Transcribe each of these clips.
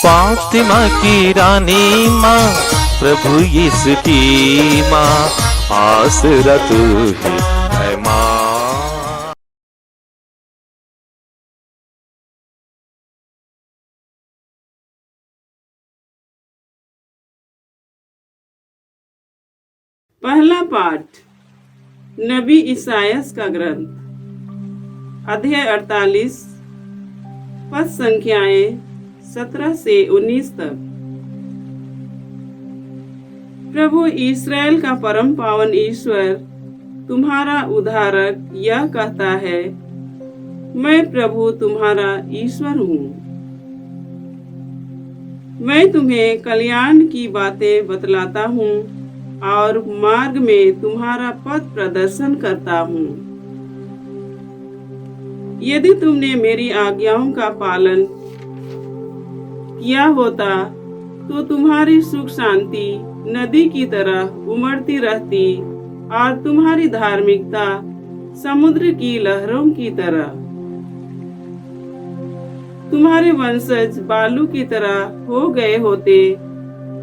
फातिमा की रानी माँ, प्रभु यीशु की माँ, आसरा तू ही है माँ। पहला पाठ नबी इसायास का ग्रंथ, अध्याय 48, पद संख्याएं 17 से 19 तक। प्रभु इस्राएल का परम पावन ईश्वर, तुम्हारा उद्धारक, यह कहता है, मैं प्रभु तुम्हारा ईश्वर हूँ। मैं तुम्हें कल्याण की बातें बतलाता हूँ और मार्ग में तुम्हारा पथ प्रदर्शन करता हूँ। यदि तुमने मेरी आज्ञाओं का पालन किया होता तो तुम्हारी सुख शांति नदी की तरह उमड़ती रहती और तुम्हारी धार्मिकता समुद्र की लहरों की तरह। तुम्हारे वंशज बालू की तरह हो गए होते,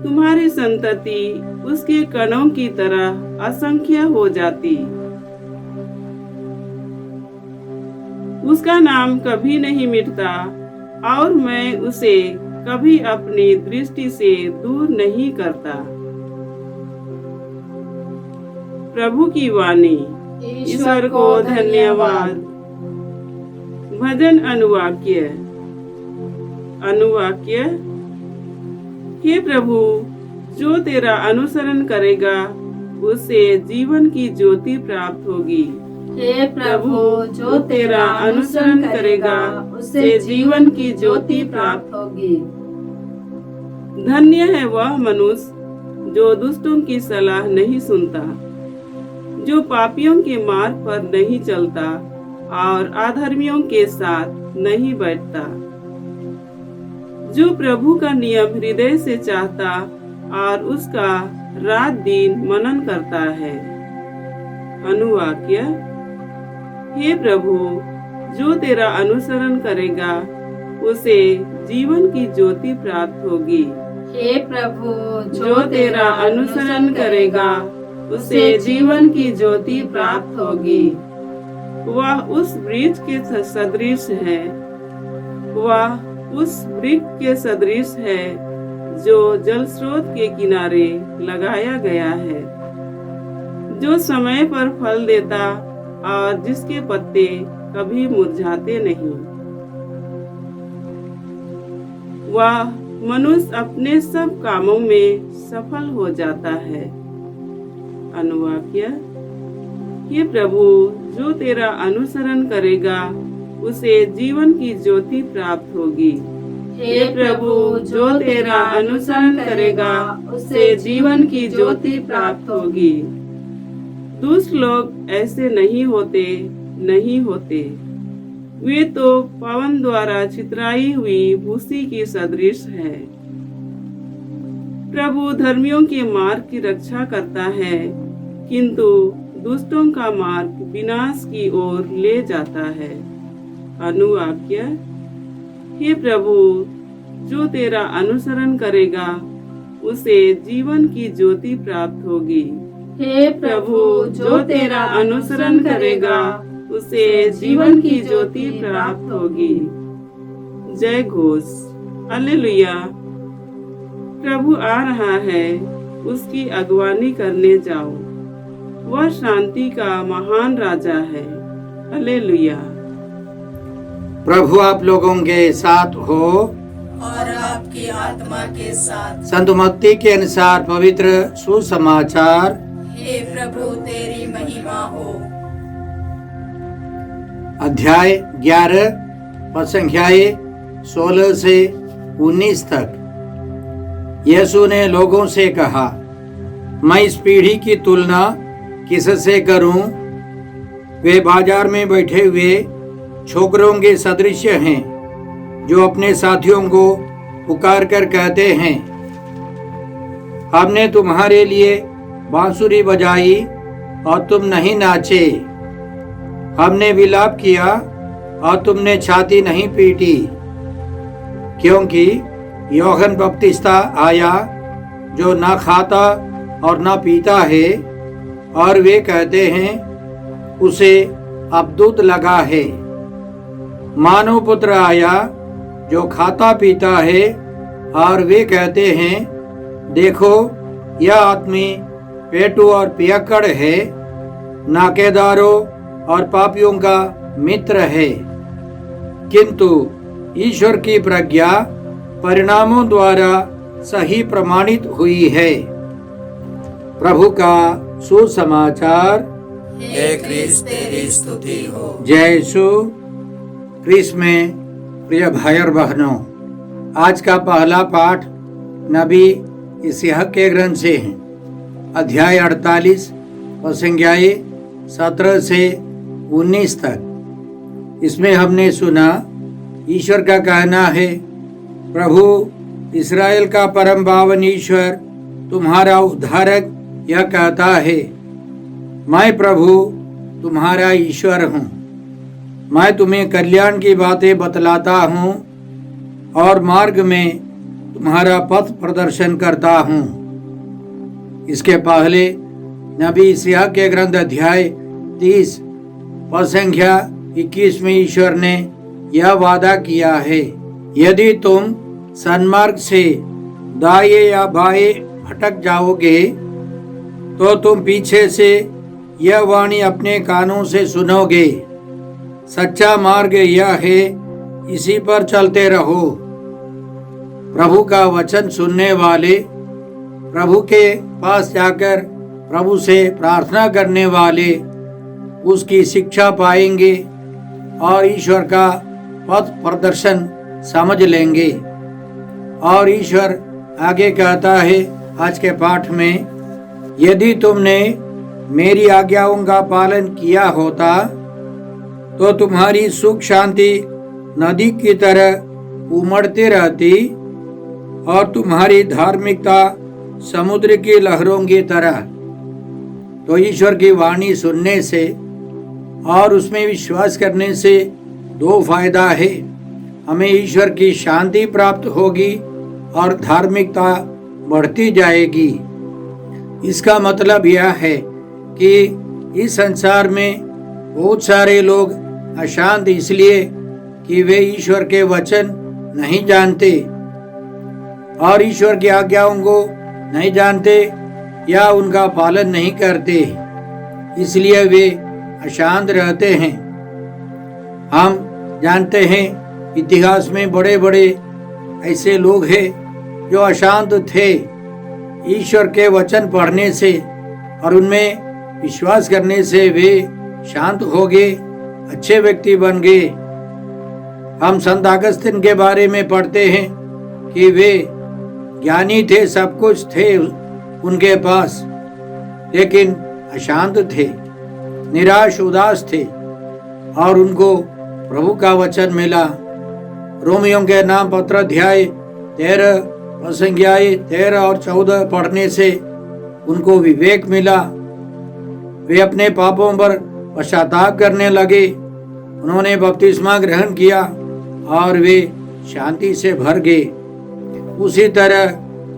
तुम्हारी संतति उसके कणों की तरह असंख्य हो जाती। उसका नाम कभी नहीं मिटता और मैं उसे कभी अपनी दृष्टि से दूर नहीं करता। प्रभु की वाणी। ईश्वर को धन्यवाद। भजन अनुवाक्य। हे प्रभु, जो तेरा अनुसरण करेगा उसे जीवन की ज्योति प्राप्त होगी। हे प्रभु, जो तेरा अनुसरण करेगा उसे जीवन की ज्योति प्राप्त होगी। धन्य है वह मनुष्य जो दुष्टों की सलाह नहीं सुनता, जो पापियों के मार्ग पर नहीं चलता और अधर्मियों के साथ नहीं बैठता, जो प्रभु का नियम हृदय से चाहता और उसका रात दिन मनन करता है। अनुवाक्य। हे प्रभु, जो तेरा अनुसरण करेगा उसे जीवन की ज्योति प्राप्त होगी। हे प्रभु, जो तेरा अनुसरण करेगा उसे जीवन की ज्योति प्राप्त होगी। वह उस वृक्ष के सदृश है, वह उस वृक्ष के सदृश है जो जल स्रोत के किनारे लगाया गया है, जो समय पर फल देता और जिसके पत्ते कभी मुरझाते नहीं। वह मनुष्य अपने सब कामों में सफल हो जाता है। अनुवाक्य। हे प्रभु, जो तेरा अनुसरण करेगा उसे जीवन की ज्योति प्राप्त होगी। हे प्रभु, जो तेरा अनुसरण करेगा उसे जीवन की ज्योति प्राप्त होगी। दुष्ट लोग ऐसे नहीं होते। वे तो पवन द्वारा छितराई हुई भूसी की सदृश है। प्रभु धर्मियों के मार्ग की रक्षा करता है, किंतु दुष्टों का मार्ग विनाश की ओर ले जाता है। अनुवाक्य। हे प्रभु, जो तेरा अनुसरण करेगा उसे जीवन की ज्योति प्राप्त होगी। हे प्रभु, जो तेरा अनुसरण करेगा उसे जीवन की ज्योति प्राप्त होगी। जय घोष। हालेलुया। प्रभु आ रहा है, उसकी अगवानी करने जाओ। वह शांति का महान राजा है। हालेलुया। प्रभु आप लोगों के साथ हो और आपकी आत्मा के साथ। संत मत्ती के अनुसार पवित्र सुसमाचार। हे प्रभु, तेरी महिमा हो। अध्याय 11 पद संख्याएं 16 से 19 तक। यीशु ने लोगों से कहा, मैं इस पीढ़ी की तुलना किससे करूं? वे बाजार में बैठे हुए छोकरों के सदृश हैं, जो अपने साथियों को पुकार कर कहते हैं, हमने तुम्हारे लिए बांसुरी बजाई और तुम नहीं नाचे, हमने विलाप किया और तुमने छाती नहीं पीटी। क्योंकि यूहन्ना बपतिस्ता आया जो ना खाता और ना पीता है, और वे कहते हैं उसे अबदूत लगा है। मानव पुत्र आया जो खाता पीता है, और वे कहते हैं देखो यह आदमी पेटू और पियक्कड़ है, नाकेदारों और पापियों का मित्र है। किंतु ईश्वर की प्रज्ञा परिणामों द्वारा सही प्रमाणित हुई है। प्रभु का सुसमाचार। हे क्रिस्त तेरी स्तुति हो। जय यीशु क्रिस्त में प्रिय भाई और बहनों, आज का पहला पाठ नबी यशायाह के ग्रंथ से है। अध्याय 48 संज्ञाएं 17 से 19 तक। इसमें हमने सुना ईश्वर का कहना है, प्रभु इस्राएल का परम पावन ईश्वर तुम्हारा उद्धारक यह कहता है, मैं प्रभु तुम्हारा ईश्वर हूँ। मैं तुम्हें कल्याण की बातें बतलाता हूँ और मार्ग में तुम्हारा पथ प्रदर्शन करता हूँ। इसके पहले नबी यशायाह के ग्रंथ अध्याय 30 पद संख्या 21 में ईश्वर ने यह वादा किया है, यदि तुम सन्मार्ग से दाएं या बाएं भटक जाओगे तो तुम पीछे से यह वाणी अपने कानों से सुनोगे, सच्चा मार्ग यह है, इसी पर चलते रहो। प्रभु का वचन सुनने वाले, प्रभु के पास जाकर प्रभु से प्रार्थना करने वाले उसकी शिक्षा पाएंगे और ईश्वर का पथ प्रदर्शन समझ लेंगे। और ईश्वर आगे कहता है आज के पाठ में, यदि तुमने मेरी आज्ञाओं का पालन किया होता तो तुम्हारी सुख शांति नदी की तरह उमड़ती रहती और तुम्हारी धार्मिकता समुद्र की लहरों की तरह। तो ईश्वर की वाणी सुनने से और उसमें विश्वास करने से दो फायदा है। हमें ईश्वर की शांति प्राप्त होगी और धार्मिकता बढ़ती जाएगी। इसका मतलब यह है कि इस संसार में बहुत सारे लोग अशांत इसलिए कि वे ईश्वर के वचन नहीं जानते और ईश्वर की आज्ञाओं को नहीं जानते या उनका पालन नहीं करते, इसलिए वे अशांत रहते हैं। हम जानते हैं इतिहास में बड़े बड़े ऐसे लोग हैं जो अशांत थे, ईश्वर के वचन पढ़ने से और उनमें विश्वास करने से वे शांत हो गए, अच्छे व्यक्ति बन गए। हम संत अगस्तिन के बारे में पढ़ते हैं कि वे ज्ञानी थे, सब कुछ थे उनके पास, लेकिन अशांत थे, निराश उदास थे और उनको प्रभु का वचन मिला। रोमियों के नाम पत्र अध्याय 13 संज्ञाएं 13 और 14 पढ़ने से उनको विवेक मिला। वे अपने पापों पर पश्चाताप करने लगे, उन्होंने बपतिस्मा ग्रहण किया और वे शांति से भर गए। उसी तरह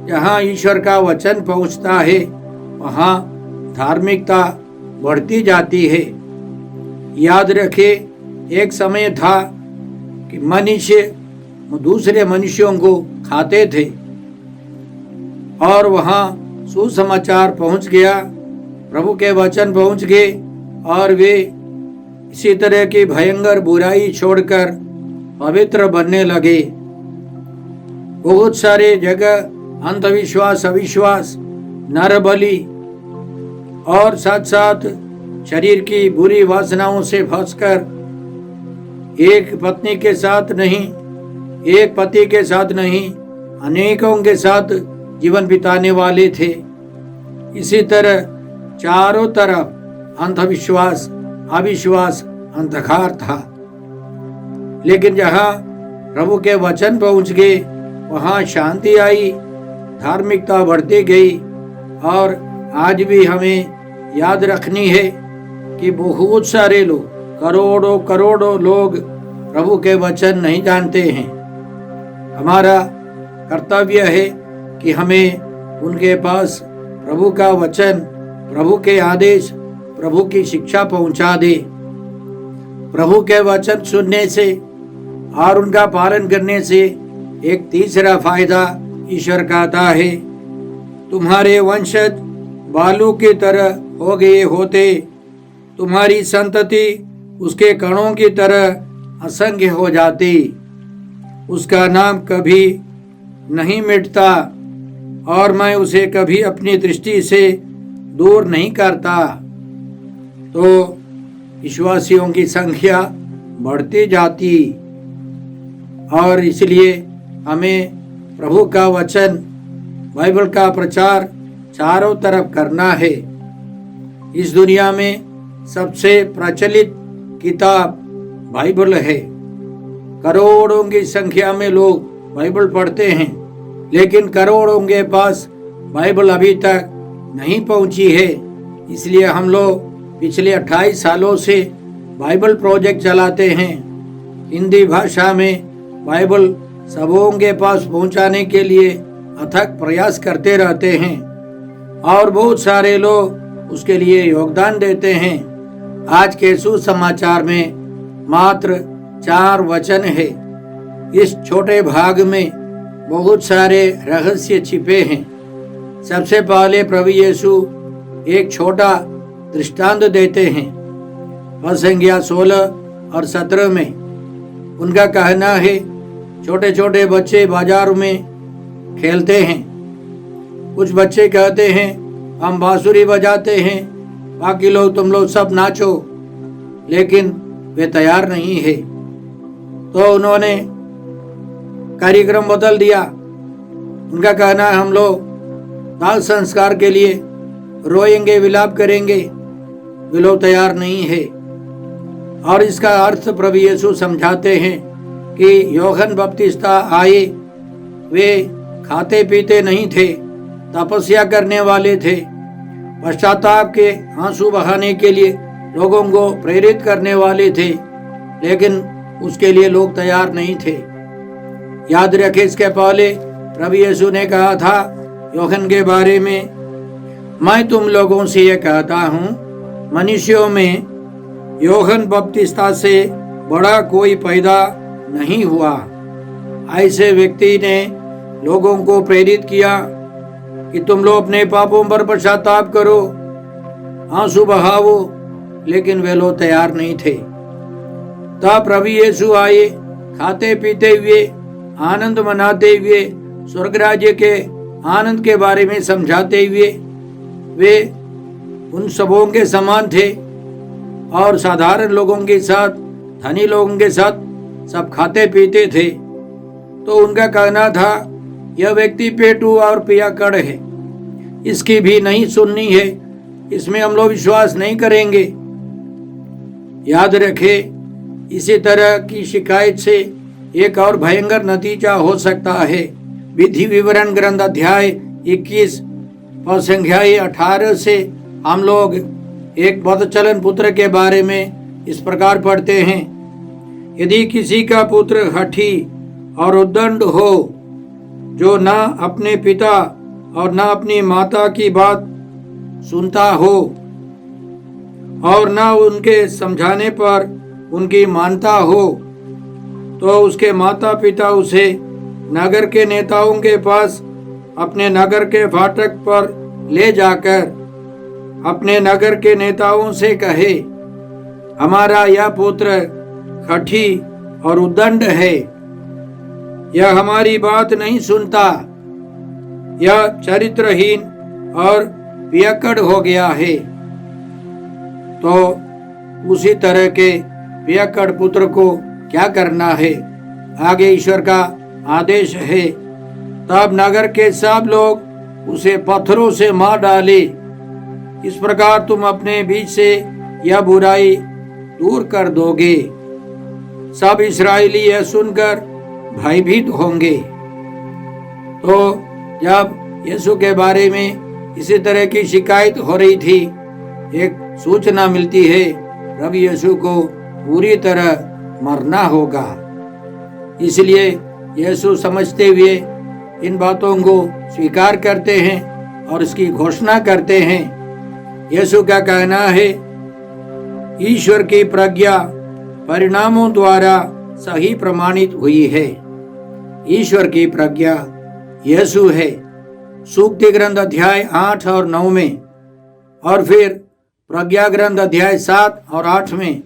जहाँ ईश्वर का वचन पहुँचता है वहाँ धार्मिकता बढ़ती जाती है। याद रखें, एक समय था कि मनुष्य दूसरे मनुष्यों को खाते थे और वहाँ सुसमाचार पहुँच गया, प्रभु के वचन पहुँच गए और वे इसी तरह की भयंकर बुराई छोड़कर पवित्र बनने लगे। बहुत सारे जगह अंधविश्वास, अविश्वास, नरबलि और साथ साथ शरीर की बुरी वासनाओं से फंसकर एक पत्नी के साथ नहीं, एक पति के साथ नहीं, अनेकों के साथ जीवन बिताने वाले थे। इसी तरह चारों तरफ अंधविश्वास, अविश्वास, अंधकार था। लेकिन जहाँ प्रभु के वचन पहुँच गए वहाँ शांति आई, धार्मिकता बढ़ती गई। और आज भी हमें याद रखनी है कि बहुत सारे लोग, करोड़ों करोड़ों लोग प्रभु के वचन नहीं जानते हैं। हमारा कर्तव्य है कि हमें उनके पास प्रभु का वचन, प्रभु के आदेश, प्रभु की शिक्षा पहुंचा दे। प्रभु के वचन सुनने से और उनका पालन करने से एक तीसरा फायदा ईश्वर कहता है, तुम्हारे वंशज बालू की तरह हो गए होते, तुम्हारी संतति उसके कणों की तरह असंख्य हो जाती, उसका नाम कभी नहीं मिटता और मैं उसे कभी अपनी दृष्टि से दूर नहीं करता। तो विश्वासियों की संख्या बढ़ती जाती और इसलिए हमें प्रभु का वचन, बाइबल का प्रचार चारों तरफ करना है। इस दुनिया में सबसे प्रचलित किताब बाइबल है। करोड़ों की संख्या में लोग बाइबल पढ़ते हैं, लेकिन करोड़ों के पास बाइबल अभी तक नहीं पहुंची है। इसलिए हम लोग पिछले 28 सालों से बाइबल प्रोजेक्ट चलाते हैं। हिंदी भाषा में बाइबल सबों के पास पहुंचाने के लिए अथक प्रयास करते रहते हैं और बहुत सारे लोग उसके लिए योगदान देते हैं। आज के सुसमाचार में मात्र 4 वचन है। इस छोटे भाग में बहुत सारे रहस्य छिपे हैं। सबसे पहले प्रभु यीशु एक छोटा दृष्टांत देते हैं। संख्या 16 और 17 में उनका कहना है, छोटे छोटे बच्चे बाजार में खेलते हैं। कुछ बच्चे कहते हैं हम बांसुरी बजाते हैं, बाकी लोग तुम लोग सब नाचो, लेकिन वे तैयार नहीं है। तो उन्होंने कार्यक्रम बदल दिया। उनका कहना है हम लोग दाह संस्कार के लिए रोएंगे, विलाप करेंगे। वे लोग तैयार नहीं है। और इसका अर्थ प्रभु यीशु समझाते हैं कि यूहन्ना बपतिस्ता आए, वे खाते पीते नहीं थे, तपस्या करने वाले थे, पश्चाताप के आंसू बहाने के लिए लोगों को प्रेरित करने वाले थे, लेकिन उसके लिए लोग तैयार नहीं थे। याद रखें, इसके पहले प्रभु यीशु ने कहा था यूहन्ना के बारे में, मैं तुम लोगों से ये कहता हूँ, मनुष्यों में यूहन्ना बपतिस्ता से बड़ा कोई पैदा नहीं हुआ। ऐसे व्यक्ति ने लोगों को प्रेरित किया कि तुम लोग अपने पापों पर पश्चाताप करो, आंसू बहाओ, लेकिन वे लोग तैयार नहीं थे। तब प्रभु यीशु आए, खाते पीते हुए, आनंद मनाते हुए, स्वर्ग राज्य के आनंद के बारे में समझाते हुए। वे उन सबों के समान थे और साधारण लोगों के साथ, धनी लोगों के साथ सब खाते पीते थे। तो उनका कहना था यह व्यक्ति पेटू और पियक्कड़ है, इसकी भी नहीं सुननी है, इसमें हम लोग विश्वास नहीं करेंगे। याद रखें, इसी तरह की शिकायत से एक और भयंकर नतीजा हो सकता है। विधि विवरण ग्रंथ अध्याय 21 और संख्या 18 से हम लोग एक बदचलन पुत्र के बारे में इस प्रकार पढ़ते हैं, यदि किसी का पुत्र हठी और उद्दंड हो, जो ना अपने पिता और ना अपनी माता की बात सुनता हो और ना उनके समझाने पर उनकी मानता हो, तो उसके माता पिता उसे नगर के नेताओं के पास अपने नगर के फाटक पर ले जाकर अपने नगर के नेताओं से कहे, हमारा यह पुत्र हठी और उद्दंड है, यह हमारी बात नहीं सुनता, यह चरित्रहीन और पियक्कड़ हो गया है। तो उसी तरह के पियक्कड़ पुत्र को क्या करना है? आगे ईश्वर का आदेश है, तब नगर के सब लोग उसे पत्थरों से मार डाले। इस प्रकार तुम अपने बीच से यह बुराई दूर कर दोगे। सब इस्राएली यह सुनकर भयभीत होंगे। तो जब यीशु के बारे में इसी तरह की शिकायत हो रही थी, एक सूचना मिलती है, प्रभु यीशु को पूरी तरह मरना होगा। इसलिए यीशु समझते हुए इन बातों को स्वीकार करते हैं और इसकी घोषणा करते हैं। यीशु का कहना है, ईश्वर की प्रज्ञा परिणामों द्वारा सही प्रमाणित हुई है। ईश्वर की प्रज्ञा यीशु है। सूक्ति ग्रंथ अध्याय 8 और 9 में, और फिर प्रज्ञा ग्रंथ अध्याय 7 और 8 में,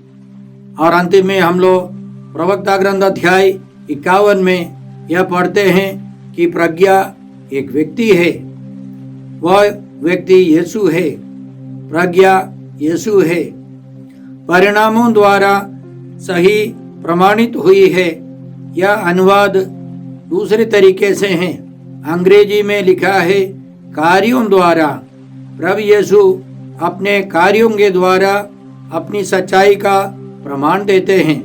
और अंतिम में हम लोग प्रवक्ता ग्रंथ अध्याय 51 में यह पढ़ते हैं कि प्रज्ञा एक व्यक्ति है। वह व्यक्ति यीशु है। प्रज्ञा यीशु है। परिणामों द्वारा सही प्रमाणित हुई है। यह अनुवाद दूसरे तरीके से है। अंग्रेजी में लिखा है कार्यों द्वारा। प्रभु यीशु अपने कार्यों के द्वारा अपनी सच्चाई का प्रमाण देते हैं।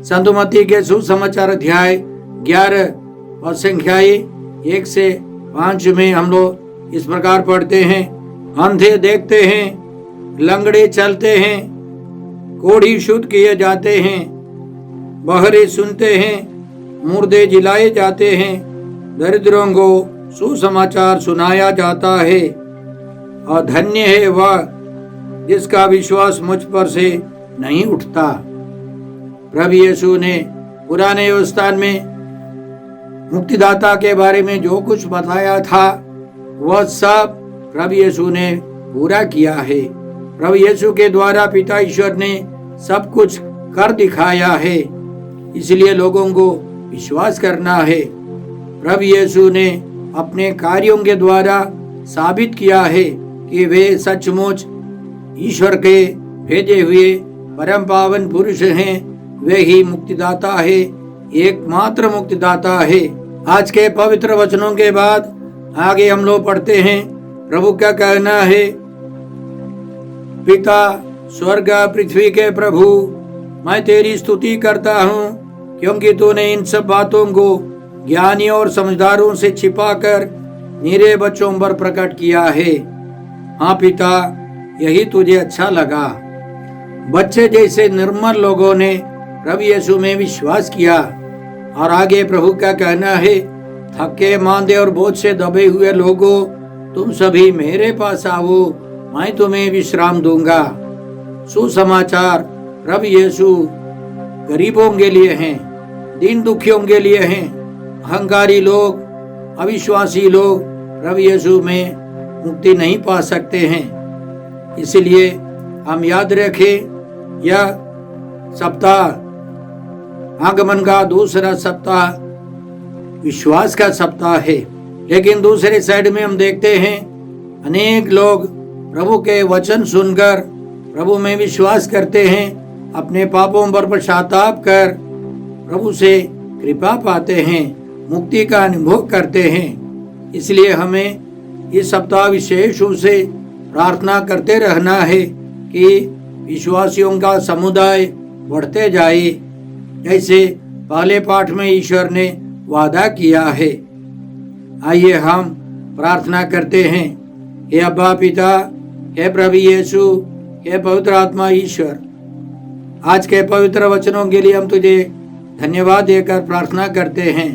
संत मत्ती के सुसमाचार अध्याय 11 और संख्याएं 1 से 5 में हम लोग इस प्रकार पढ़ते हैं, अंधे देखते हैं, लंगड़े चलते हैं, कोढ़ी शुद्ध किए जाते हैं, बहरे सुनते हैं, मुर्दे जिलाए जाते हैं, दरिद्रों को सुसमाचार सुनाया जाता है, और धन्य है वह जिसका विश्वास मुझ पर से नहीं उठता। प्रभु यीशु ने पुराने व्यवस्था में मुक्तिदाता के बारे में जो कुछ बताया था वह सब प्रभु यीशु ने पूरा किया है। प्रभु यीशु के द्वारा पिता ईश्वर ने सब कुछ कर दिखाया है, इसलिए लोगों को विश्वास करना है। प्रभु यीशु ने अपने कार्यों के द्वारा साबित किया है कि वे सचमुच ईश्वर के भेजे हुए परम पावन पुरुष हैं। वे ही मुक्तिदाता है, एकमात्र मुक्तिदाता है। आज के पवित्र वचनों के बाद आगे हम लोग पढ़ते हैं, प्रभु का कहना है, पिता स्वर्ग पृथ्वी के प्रभु, मैं तेरी स्तुति करता हूँ क्योंकि तूने इन सब बातों को ज्ञानियों और समझदारों से छिपाकर मेरे बच्चों पर प्रकट किया है। हाँ पिता, यही तुझे अच्छा लगा। बच्चे जैसे निर्मल लोगों ने प्रभु यीशु में विश्वास किया। और आगे प्रभु का कहना है, थके मांदे और बोझ से दबे हुए लोगों, तुम सभी मेरे पास आओ, मैं तुम्हें विश्राम दूंगा। सुसमाचार प्रभु यीशु गरीबों के लिए हैं, दीन दुखियों के लिए हैं। अहंकारी लोग, अविश्वासी लोग प्रभु यीशु में मुक्ति नहीं पा सकते हैं। इसलिए हम याद रखें, यह सप्ताह आगमन का दूसरा सप्ताह विश्वास का सप्ताह है। लेकिन दूसरे साइड में हम देखते हैं अनेक लोग प्रभु के वचन सुनकर प्रभु में विश्वास करते हैं, अपने पापों पर पश्चाताप कर प्रभु से कृपा पाते हैं, मुक्ति का अनुभव करते हैं। इसलिए हमें इस सप्ताह विशेष रूप से प्रार्थना करते रहना है कि विश्वासियों का समुदाय बढ़ते जाए, जैसे पहले पाठ में ईश्वर ने वादा किया है। आइए हम प्रार्थना करते हैं। हे अब्बा पिता, हे प्रभु यीशु, हे पवित्र आत्मा ईश्वर, आज के पवित्र वचनों के लिए हम तुझे धन्यवाद देकर प्रार्थना करते हैं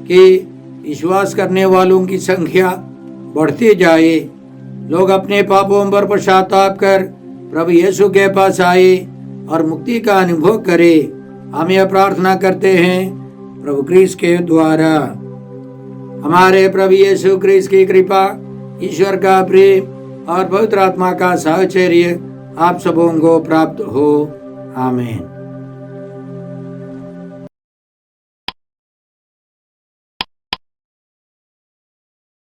कि विश्वास करने वालों की संख्या बढ़ती जाए, लोग अपने पापों पर पश्चाताप कर प्रभु यीशु के पास आए और मुक्ति का अनुभव करें। हम यह प्रार्थना करते हैं प्रभु क्रिस्त के द्वारा। हमारे प्रभु यीशु क्रिस्त की कृपा, ईश्वर का प्रेम और पवित्र आत्मा का साहचर्य आप सबों को प्राप्त हो। आमीन।